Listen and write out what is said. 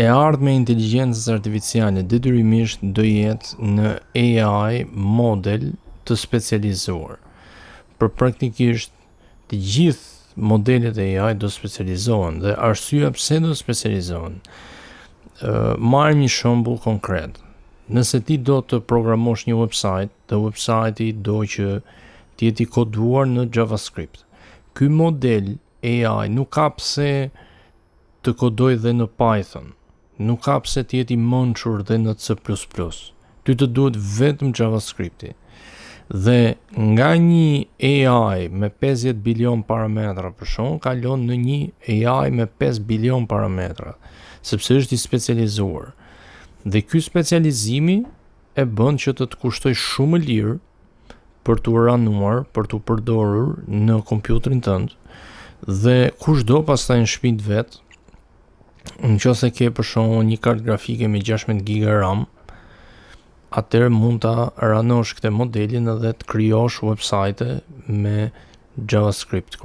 e ardhme e inteligjencës artificiale detyrimisht do jetë në AI model të specializuar. Për praktikisht të gjithë modelet e AI do specializohen dhe arsyeja pse do specializohen. Marrim një shembull konkret. Nëse ti do të programosh një website, dhe website-i do që të jetë i koduar në JavaScript. Ky model AI nuk ka pse të kodoj dhe në Python, nuk ka pse të jetë i mençur dhe në C++. Ty të duhet vetëm JavaScripti. Dhe nga një AI me 50 bilion parametra për shkak kalon në një AI me 5 bilion parametra, sepse është i specializuar. Dhe ky specializimi e bën që të kushtoj shumë më lirë për t'u ranuar, për t'u përdorur në kompjuterin tënd, dhe kushdo pastaj në shtëpinë vet, nëse ke për shembull një kartë grafike me 16 GB RAM, atëherë mund ta ranosh këtë modelin edhe të krijosh website me JavaScript.